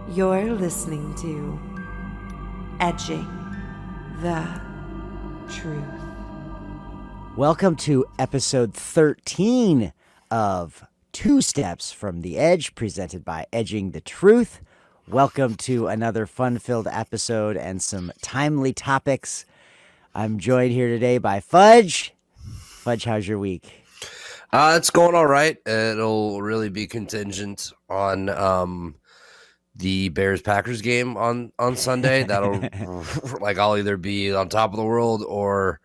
You're listening to Edging the Truth. Welcome to episode 13 of Two Steps from the Edge, presented by Edging the Truth. Welcome to another fun-filled episode and some timely topics. I'm joined here today by Fudge. Fudge, how's your week? It's going all right. It'll really be contingent on the Bears-Packers game on Sunday. That'll like I'll either be on top of the world or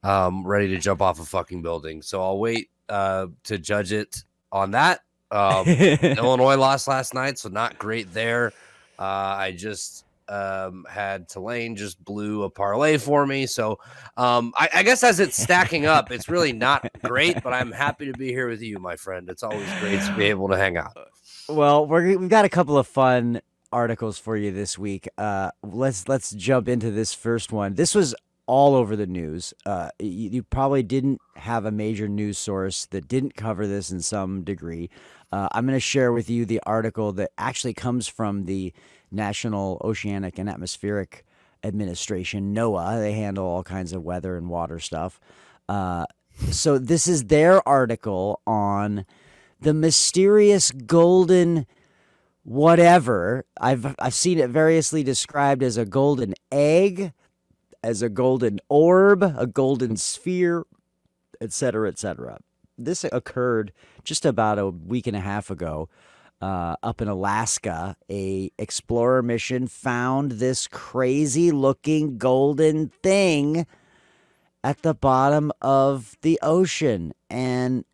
ready to jump off a fucking building. So I'll wait to judge it on that. Illinois lost last night, so not great there. I just had Tulane just blew a parlay for me. So I guess as it's stacking up, it's really not great, but I'm happy to be here with you, my friend. It's always great to be able to hang out. Well, we've got a couple of fun articles for you this week. Let's jump into this first one. This was all over the news. You probably didn't have a major news source that didn't cover this in some degree. I'm going to share with you the article that actually comes from the National Oceanic and Atmospheric Administration, NOAA. They handle all kinds of weather and water stuff. So this is their article on the mysterious golden whatever. I've seen it variously described as a golden egg, as a golden orb, a golden sphere, etc., etc. This occurred just about a week and a half ago up in Alaska. A explorer mission found this crazy looking golden thing at the bottom of the ocean, and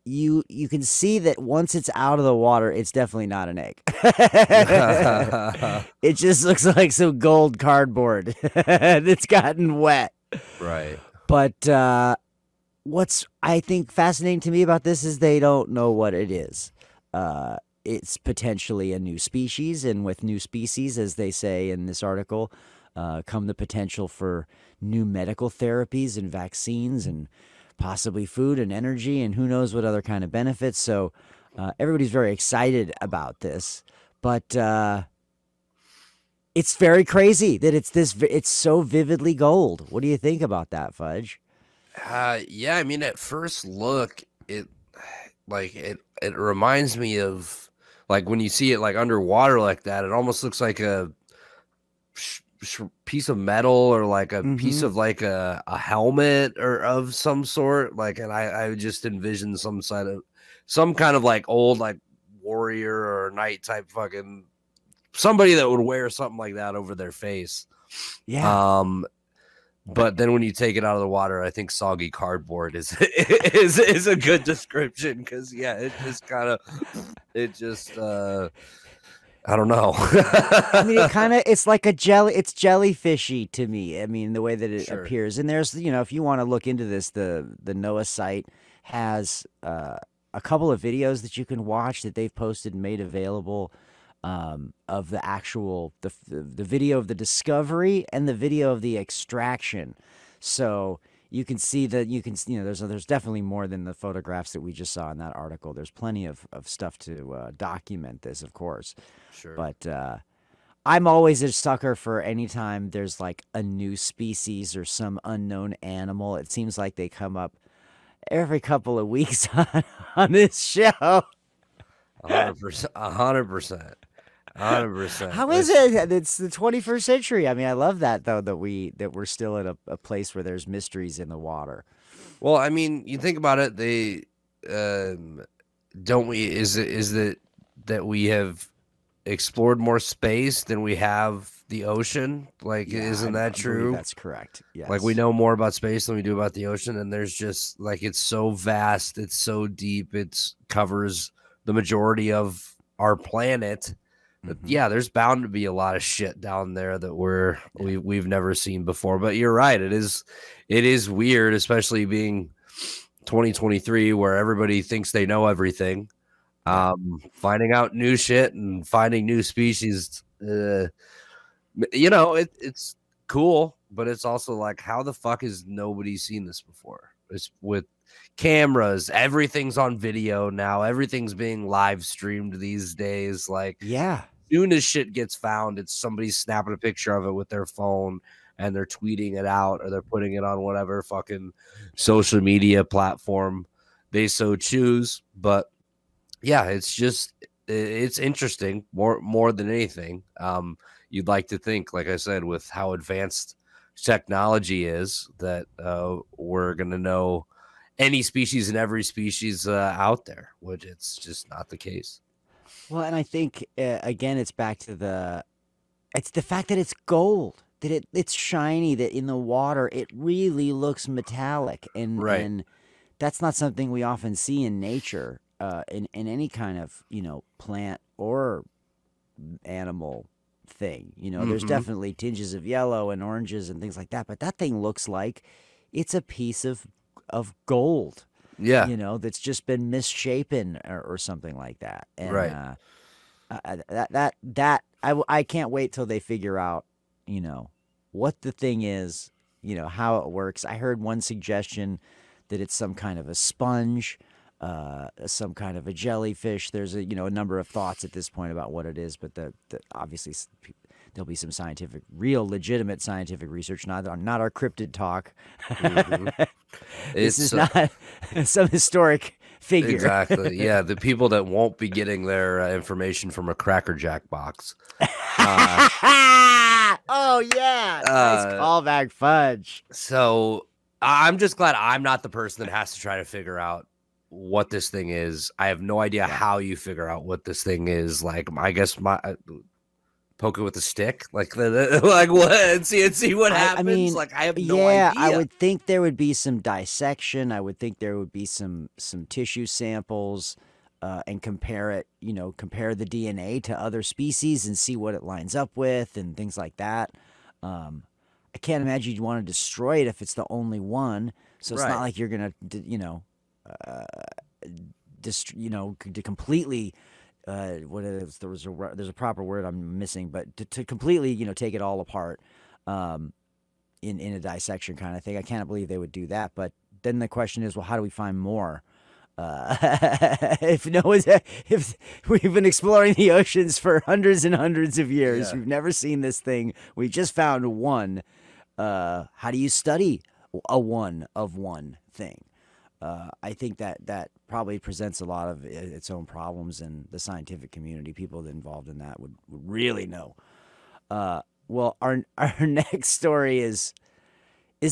you can see that once it's out of the water, it's definitely not an egg. It just looks like some gold cardboard that's gotten wet. Right. But what's, I think, fascinating to me about this is they don't know what it is. It's potentially a new species, and with new species, as they say in this article, come the potential for new medical therapies and vaccines and possibly food and energy and who knows what other kind of benefits. So everybody's very excited about this, but it's very crazy that it's so vividly gold. What do you think about that, Fudge? Yeah, I mean, at first look, it reminds me of like when you see it like underwater like that, it almost looks like a piece of metal or like a piece of like a helmet or of some sort. Like, and I just envision some kind of like old like warrior or knight type fucking somebody that would wear something like that over their face. Yeah. But then when you take it out of the water, I think soggy cardboard is a good description, because yeah, it just I don't know. I mean, it's like it's jellyfishy to me. I mean, the way that it appears. And there's, if you want to look into this, the NOAA site has a couple of videos that you can watch that they've posted and made available of the actual, the video of the discovery and the video of the extraction. So you can see that there's definitely more than the photographs that we just saw in that article. There's plenty of stuff to document this, of course. Sure. But I'm always a sucker for any time there's like a new species or some unknown animal. It seems like they come up every couple of weeks on this show. 100%. 100%. How is it? It's the 21st century. I mean, I love that though, that we're still in a place where there's mysteries in the water. Well, I mean, you think about it, they don't we is it that we have explored more space than we have the ocean? Like, Yeah, isn't that true? That's correct. Yes. Like, we know more about space than we do about the ocean, and there's just like, it's so vast, it's so deep, it covers the majority of our planet. Yeah, there's bound to be a lot of shit down there that we've never seen before. But you're right, it is weird, especially being 2023, where everybody thinks they know everything. Finding out new shit and finding new species, it's cool, but it's also like, how the fuck has nobody seen this before? It's with cameras, everything's on video now. Everything's being live streamed these days. Like, Yeah. soon as shit gets found, it's somebody snapping a picture of it with their phone and they're tweeting it out, or they're putting it on whatever fucking social media platform they so choose. But yeah, it's interesting more than anything. You'd like to think, like I said, with how advanced technology is, that we're gonna know any species and every species out there, which it's just not the case. Well, and I think again, it's back to it's the fact that it's gold, that it's shiny, that in the water it really looks metallic, and that's not something we often see in nature, in any kind of plant or animal thing. There's definitely tinges of yellow and oranges and things like that, but that thing looks like it's a piece of gold. Yeah. That's just been misshapen or something like that. And, Right. I can't wait till they figure out, what the thing is, how it works. I heard one suggestion that it's some kind of a sponge, some kind of a jellyfish. There's a number of thoughts at this point about what it is, but obviously there'll be some real legitimate scientific research, not our cryptid talk. This is not some historic figure. Exactly. Yeah, the people that won't be getting their information from a Cracker Jack box. Oh yeah, nice callback, Fudge. So I'm just glad I'm not the person that has to try to figure out what this thing is. I have no idea how you figure out what this thing is. Like, I guess poke it with a stick, like what, and see what happens. I mean, like, I have no idea. I would think there would be some dissection. I would think there would be some tissue samples, and compare the DNA to other species and see what it lines up with and things like that. I can't imagine you'd want to destroy it if it's the only one. So it's not like you're gonna, to completely. What is there's a proper word I'm missing, but to completely take it all apart, in a dissection kind of thing. I can't believe they would do that. But then the question is, well, how do we find more? If we've been exploring the oceans for hundreds and hundreds of years, we've never seen this thing. We just found one. How do you study a one of one thing? I think that probably presents a lot of its own problems, and the scientific community, people involved in that, would really know. Well, our next story is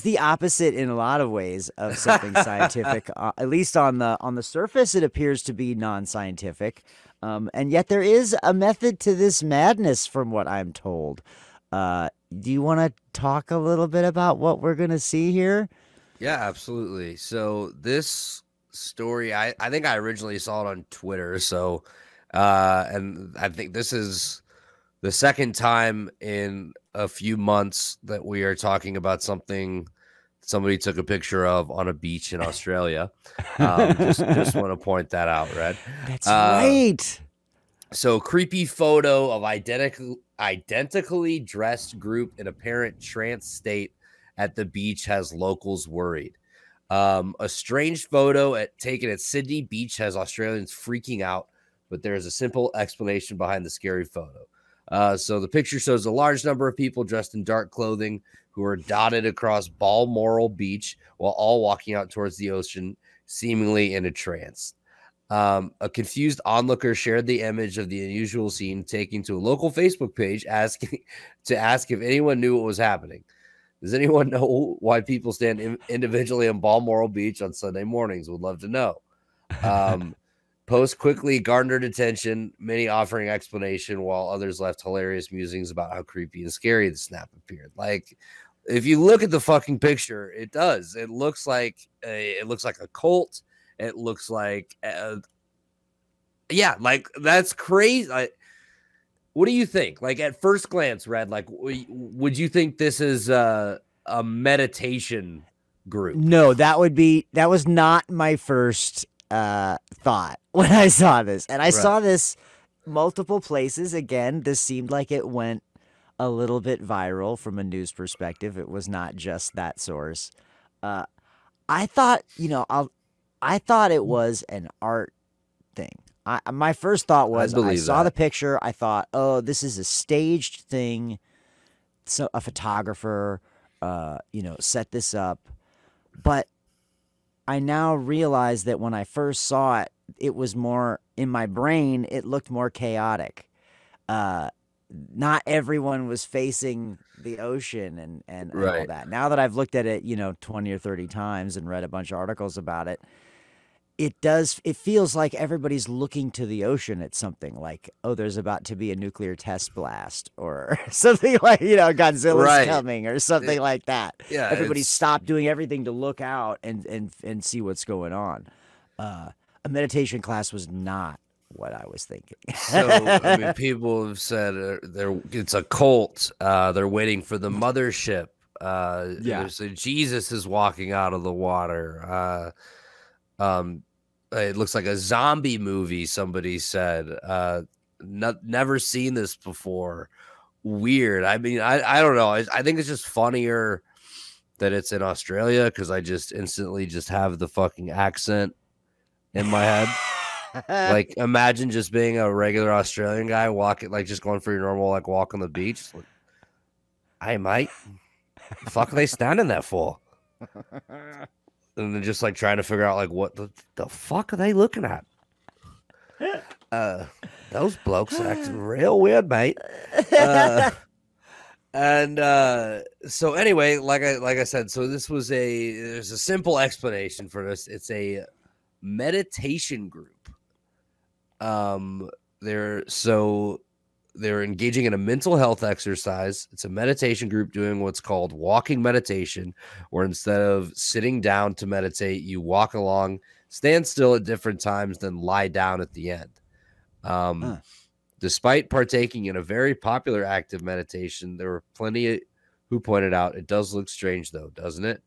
the opposite in a lot of ways of something scientific. At least on the surface, it appears to be non-scientific, and yet there is a method to this madness, from what I'm told. Do you want to talk a little bit about what we're going to see here? Yeah, absolutely. So this story, I think I originally saw it on Twitter. So, and I think this is the second time in a few months that we are talking about something somebody took a picture of on a beach in Australia. Just want to point that out, Red. That's right. So, creepy photo of identically dressed group in apparent trance state at the beach has locals worried. A strange photo taken at Sydney Beach has Australians freaking out, but there is a simple explanation behind the scary photo. So the picture shows a large number of people dressed in dark clothing who are dotted across Balmoral Beach while all walking out towards the ocean, seemingly in a trance. A confused onlooker shared the image of the unusual scene, taking to a local Facebook page asking if anyone knew what was happening. Does anyone know why people stand individually on Balmoral Beach on Sunday mornings? Would love to know. Post quickly garnered attention, many offering explanation, while others left hilarious musings about how creepy and scary the snap appeared. Like, if you look at the fucking picture, it does. It looks like a cult. It looks like, like, that's crazy. What do you think? Like, at first glance, Red, like, would you think this is a meditation group? No, that was not my first thought when I saw this. And I saw this multiple places. Again, this seemed like it went a little bit viral from a news perspective. It was not just that source. I thought, I thought it was an art thing. My first thought I was I believe saw the that. picture. I thought, oh, this is a staged thing. So a photographer, set this up. But I now realize that when I first saw it, it was more in my brain. It looked more chaotic. Uh, Not everyone was facing the ocean and all Right. that. Now that I've looked at it, 20 or 30 times and read a bunch of articles about it, it feels like everybody's looking to the ocean at something like, oh, there's about to be a nuclear test blast or something like, Godzilla's Right. coming or something like that. Yeah, Everybody it's stopped doing everything to look out and see what's going on. A meditation class was not what I was thinking. so. I mean, people have said it's a cult. They're waiting for the mothership. Yeah. So Jesus is walking out of the water. It looks like a zombie movie. Somebody said. Never seen this before. Weird. I mean, I don't know. I think it's just funnier that it's in Australia because I just instantly just have the fucking accent in my head. Like, imagine just being a regular Australian guy walking, like just going for your normal like walk on the beach. Like, hey, mate, the fuck are they standing there for? And then just like trying to figure out like what the fuck are they looking at? Those blokes are acting real weird, mate. So anyway, like I said, so there's a simple explanation for this. It's a meditation group. They're engaging in a mental health exercise. It's a meditation group doing what's called walking meditation, where instead of sitting down to meditate, you walk along, stand still at different times, then lie down at the end. Despite partaking in a very popular act of meditation, there were plenty who pointed out it does look strange, though, doesn't it?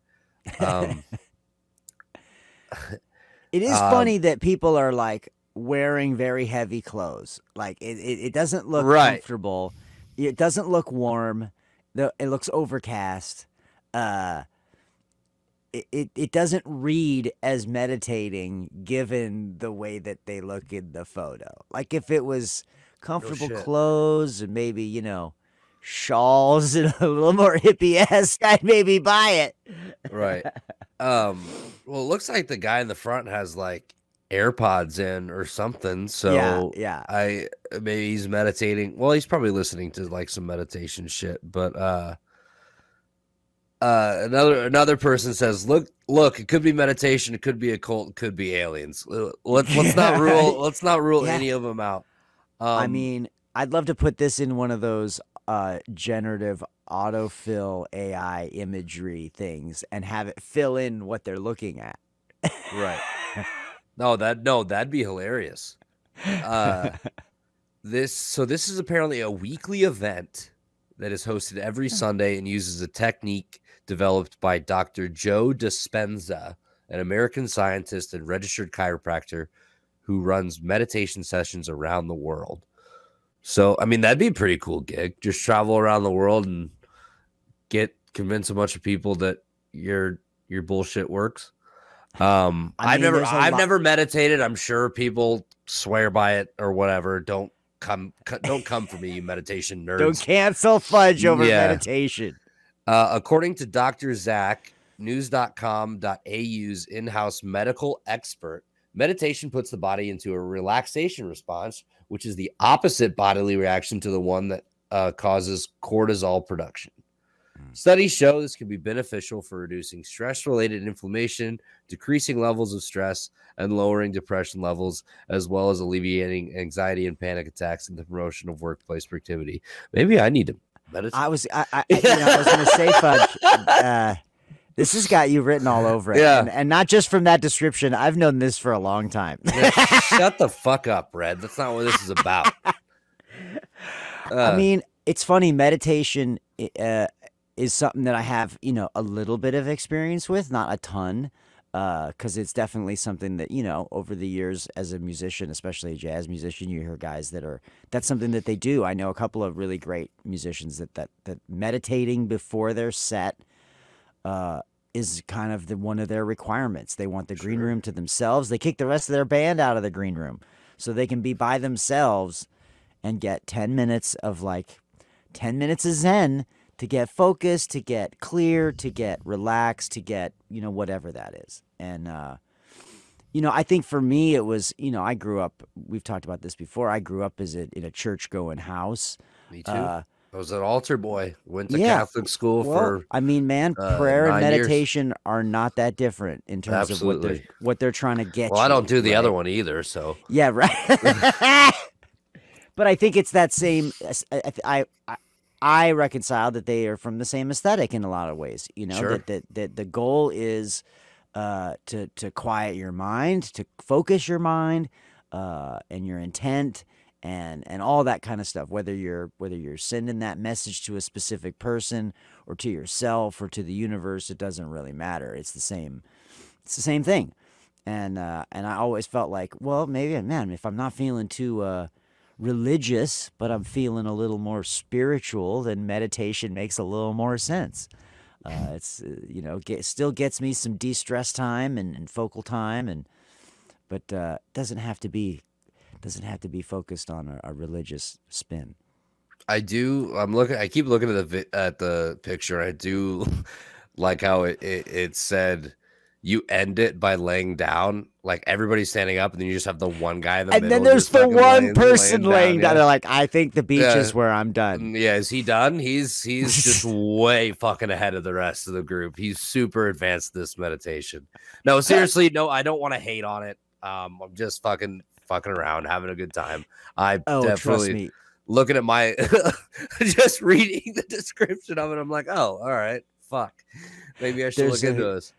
It is funny that people are like wearing very heavy clothes. Like it doesn't look comfortable. It doesn't look warm. It looks overcast. It doesn't read as meditating given the way that they look in the photo. Like if it was comfortable clothes and maybe, shawls and a little more hippie-esque, I'd maybe buy it. Right. Well, it looks like the guy in the front has like AirPods in or something. So yeah. Maybe he's meditating. Well, he's probably listening to like some meditation shit. But another person says, look, it could be meditation, it could be a cult, it could be aliens. Let's not rule any of them out. I mean, I'd love to put this in one of those generative autofill AI imagery things and have it fill in what they're looking at. Right. That'd be hilarious. This is apparently a weekly event that is hosted every Sunday and uses a technique developed by Dr. Joe Dispenza, an American scientist and registered chiropractor who runs meditation sessions around the world. So, I mean, that'd be a pretty cool gig. Just travel around the world and convince a bunch of people that your bullshit works. I've never meditated. I'm sure people swear by it or whatever. Don't come for me, you meditation nerds. Don't cancel Fudge over meditation. According to Dr. Zach, news.com.au's in-house medical expert, meditation puts the body into a relaxation response, which is the opposite bodily reaction to the one that causes cortisol production. Studies show this can be beneficial for reducing stress-related inflammation, decreasing levels of stress, and lowering depression levels, as well as alleviating anxiety and panic attacks and the promotion of workplace productivity. Maybe I need to meditate. I was going to say, Fudge, this has got you written all over it. Yeah. And not just from that description. I've known this for a long time. Shut the fuck up, Red. That's not what this is about. I mean, it's funny. Meditation is something that I have, a little bit of experience with, not a ton, because it's definitely something that, over the years as a musician, especially a jazz musician, you hear guys that's something that they do. I know a couple of really great musicians that meditating before their set is kind of one of their requirements. They want the green room to themselves. They kick the rest of their band out of the green room so they can be by themselves and get 10 minutes of 10 minutes of Zen to get focused, to get clear, to get relaxed, to get, whatever that is. And, I think for me, it was, I grew up, we've talked about this before. I grew up in a church going house. Me too. I was an altar boy. Went to Catholic school for. I mean, man, prayer and 9 years. meditation are not that different in terms of what they're trying to get. Well, I don't do the other one either, so. Yeah, right. But I think it's that same. I reconcile that they are from the same aesthetic in a lot of ways. That the goal is to quiet your mind, to focus your mind, and your intent. And all that kind of stuff, whether you're sending that message to a specific person or to yourself or to the universe, it doesn't really matter. It's the same thing. And I always felt like, well, maybe, man, if I'm not feeling too religious, but I'm feeling a little more spiritual, then meditation makes a little more sense. It's still gets me some de-stress time and focal time, but doesn't have to be focused on a religious spin. I do. I keep looking at the picture. I do like how it said you end it by laying down, like everybody's standing up, and then you just have the one guy in the middle. And then there's the one person laying down. Yeah. They're like, I think the beach is where I'm done. Yeah, is he done? He's just way fucking ahead of the rest of the group. He's super advanced this meditation. No, seriously, no, I don't want to hate on it. I'm just fucking around, having a good time. I definitely looking at my just reading the description of it. I'm like, oh, all right, fuck. Maybe I should look into this.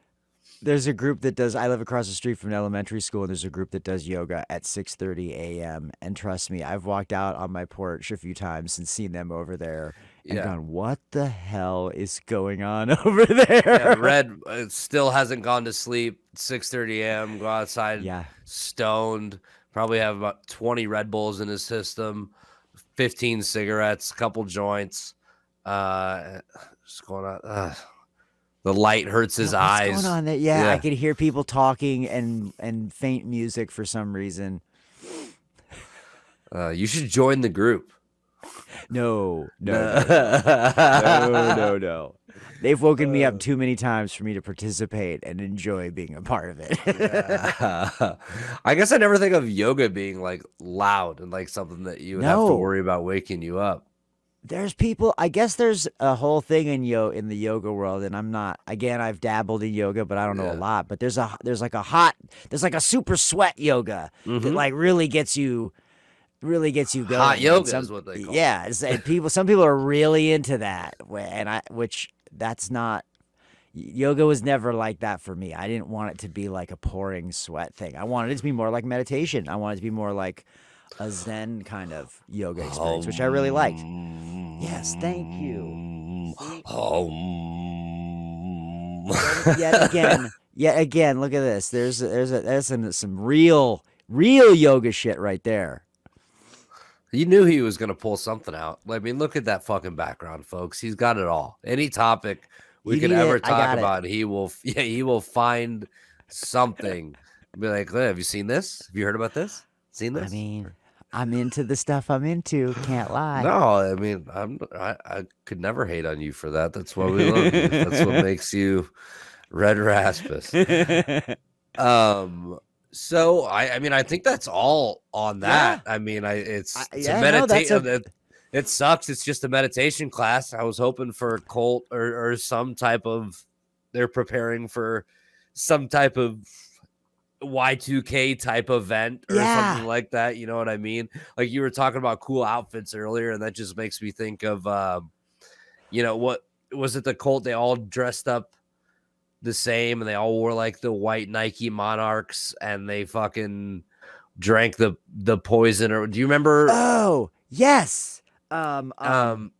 There's a group that does. I live across the street from an elementary school, and there's a group that does yoga at 6:30 a.m. And trust me, I've walked out on my porch a few times and seen them over there and gone, "What the hell is going on over there?" Yeah, Red still hasn't gone to sleep. 6:30 a.m. Go outside. Yeah, stoned. Probably have about 20 Red Bulls in his system, 15 cigarettes, a couple joints. Just going on. The light hurts his eyes. What's going on? Yeah, I could hear people talking and faint music for some reason. You should join the group. No. They've woken me up too many times for me to participate and enjoy being a part of it. I guess I never think of yoga being like loud and like something that you would have to worry about waking you up. There's people, I guess there's a whole thing in the yoga world, and I'm not, again, I've dabbled in yoga, but I don't know a lot, but there's like a super sweat yoga that like really gets you going. Hot yoga is what they call it. Yeah, and some people are really into that, which that's not, yoga was never like that for me. I didn't want it to be like a pouring sweat thing. I wanted it to be more like meditation. I wanted it to be more like a Zen kind of yoga experience, which I really liked. Yes, thank you. Yet again, look at this. There's some real yoga shit right there. You knew he was going to pull something out. I mean, look at that fucking background, folks. He's got it all. Any topic we could ever talk about, he will find something. Be like, hey, have you seen this? Have you heard about this? Seen this? I mean, I'm into the stuff I'm into. Can't lie. No, I mean, I could never hate on you for that. That's why we love you. That's what makes you Red Raspus. So I mean, I think that's all on that. Yeah. I mean, it's a meditation. It sucks. It's just a meditation class. I was hoping for a cult or some type of. They're preparing for some type of Y2K type event or something like that. You know what I mean? Like you were talking about cool outfits earlier, and that just makes me think of, what was it? The cult? They all dressed up the same, and they all wore like the white Nike Monarchs, and they fucking drank the poison. Or do you remember? Oh yes. Oh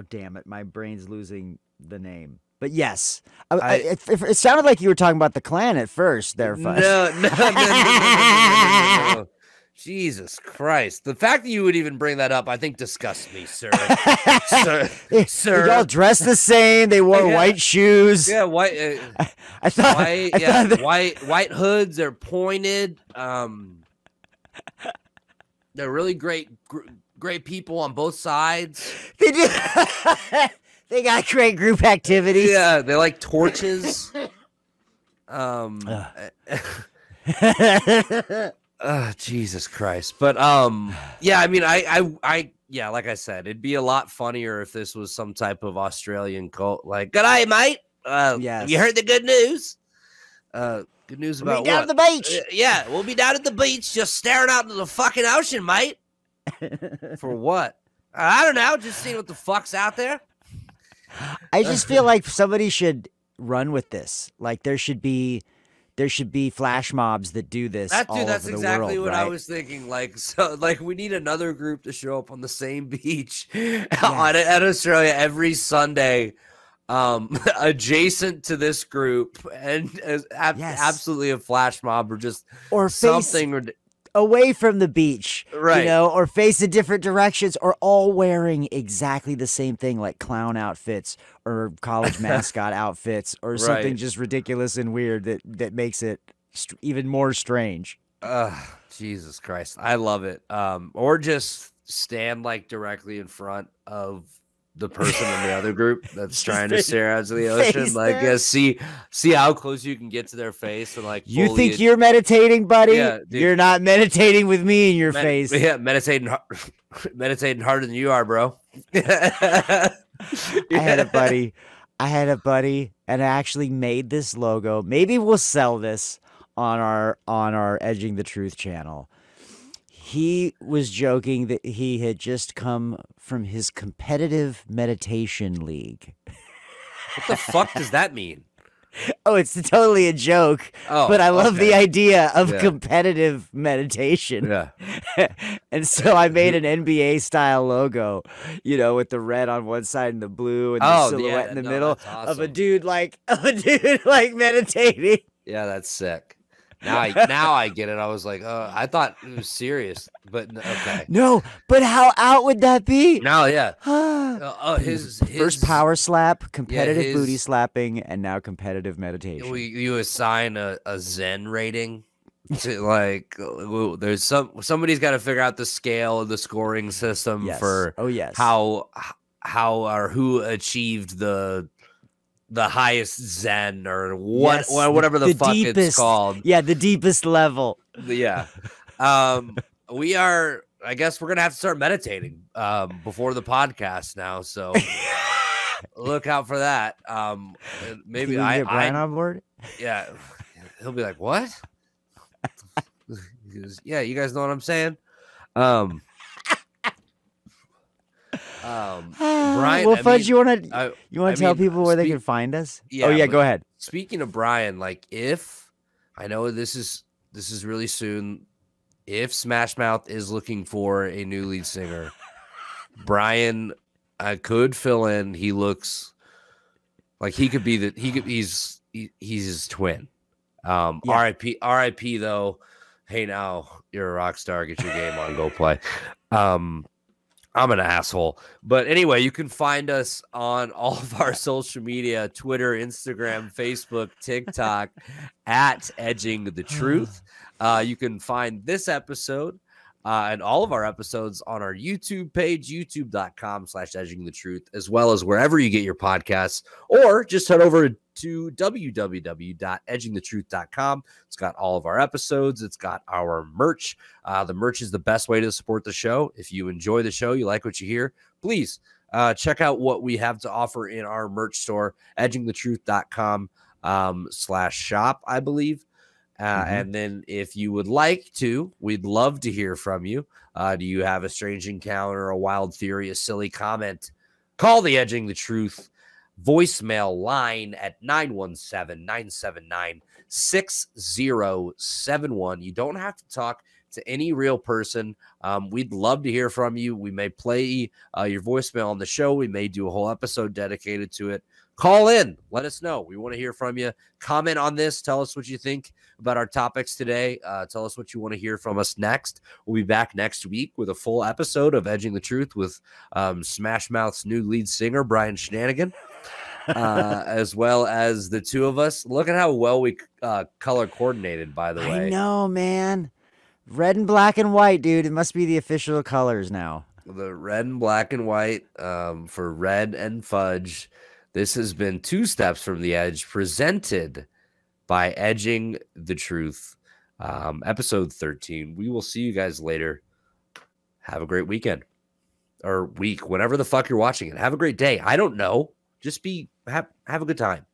damn it! My brain's losing the name. But yes, it sounded like you were talking about the Klan at first. There, no. Jesus Christ. The fact that you would even bring that up, I think disgusts me, sir. Sir. They all dressed the same. They wore white shoes. Yeah, white. I thought, white hoods. They're pointed. They're really great people on both sides. They do. They got great group activities. Yeah, they like torches. Jesus Christ. But yeah, I mean, I yeah, like I said, it'd be a lot funnier if this was some type of Australian cult. Like, g'day, mate. Yes. Have you heard the good news? Good news about down what? at the beach. Yeah, we'll be down at the beach, just staring out into the fucking ocean, mate. For what? I don't know. Just seeing what the fuck's out there. I just feel like somebody should run with this. Like there should be flash mobs that do this. That's over exactly the world, what right? I was thinking. Like we need another group to show up on the same beach at Australia every Sunday, adjacent to this group, and absolutely a flash mob or something away from the beach, right? Or face in different directions, or all wearing exactly the same thing, like clown outfits or college mascot outfits, or something just ridiculous and weird that makes it even more strange. Jesus Christ, I love it. Or just stand like directly in front of the person in the other group that's trying to stare out to the ocean, like see how close you can get to their face, and like you think you're meditating, buddy? Yeah, dude. You're not meditating with me in your face. Yeah, meditating harder than you are, bro. I had a buddy, and I actually made this logo. Maybe we'll sell this on our Edging the Truth channel. He was joking that he had just come from his competitive meditation league. What the fuck does that mean? Oh, it's totally a joke. Oh, but I love the idea of Yeah. competitive meditation. Yeah. And so I made an NBA style logo, with the red on one side and the blue and the silhouette in the middle that's awesome. of a dude like meditating. Yeah, that's sick. Now I get it. I was like, I thought it was serious, but okay. No, but how out would that be? No, yeah. His First power slap, competitive booty slapping, and now competitive meditation. You assign a Zen rating to like. There's somebody's got to figure out the scale of the scoring system for how or who achieved the highest Zen or whatever the fuck deepest, it's called. Yeah, the deepest level. Yeah. We are. I guess we're gonna have to start meditating before the podcast now. So look out for that. Maybe Can we get Brian on board. Yeah, he'll be like, "What?" He goes, "Yeah, you guys know what I'm saying." Brian, well, Fudge, you want to tell people where they can find us? Yeah, go ahead. Speaking of Brian, like if I know this is really soon, if Smash Mouth is looking for a new lead singer, Brian, I could fill in. He looks like he could be he's his twin. RIP though. Hey, now you're a rock star. Get your game on. Go play. I'm an asshole. But anyway, you can find us on all of our social media, Twitter, Instagram, Facebook, TikTok, at Edging the Truth. You can find this episode and all of our episodes on our YouTube page, youtube.com/edgingthetruth, as well as wherever you get your podcasts, or just head over to www.edgingthetruth.com. It's got all of our episodes. It's got our merch. The merch is the best way to support the show. If you enjoy the show, you like what you hear, please check out what we have to offer in our merch store, edgingthetruth.com /shop, I believe. And then if you would like to, we'd love to hear from you. Do you have a strange encounter, a wild theory, a silly comment? Call the Edging the Truth voicemail line at 917-979-6071. You don't have to talk to any real person. We'd love to hear from you. We may play your voicemail on the show. We may do a whole episode dedicated to it. Call in. Let us know. We want to hear from you. Comment on this. Tell us what you think about our topics today. Tell us what you want to hear from us next. We'll be back next week with a full episode of Edging the Truth with Smash Mouth's new lead singer, Brian Shenanigan, as well as the two of us. Look at how well we color coordinated, by the way. I know, man. Red and black and white, dude. It must be the official colors now. The red and black and white for Red and Fudge. This has been Two Steps from the Edge, presented by Edging the Truth, episode 13. We will see you guys later. Have a great weekend or week, whenever the fuck you're watching it. Have a great day. I don't know. Just have a good time.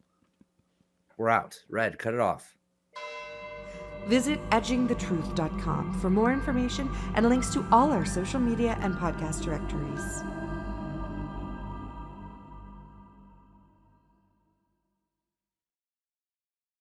We're out. Red, cut it off. Visit edgingthetruth.com for more information and links to all our social media and podcast directories.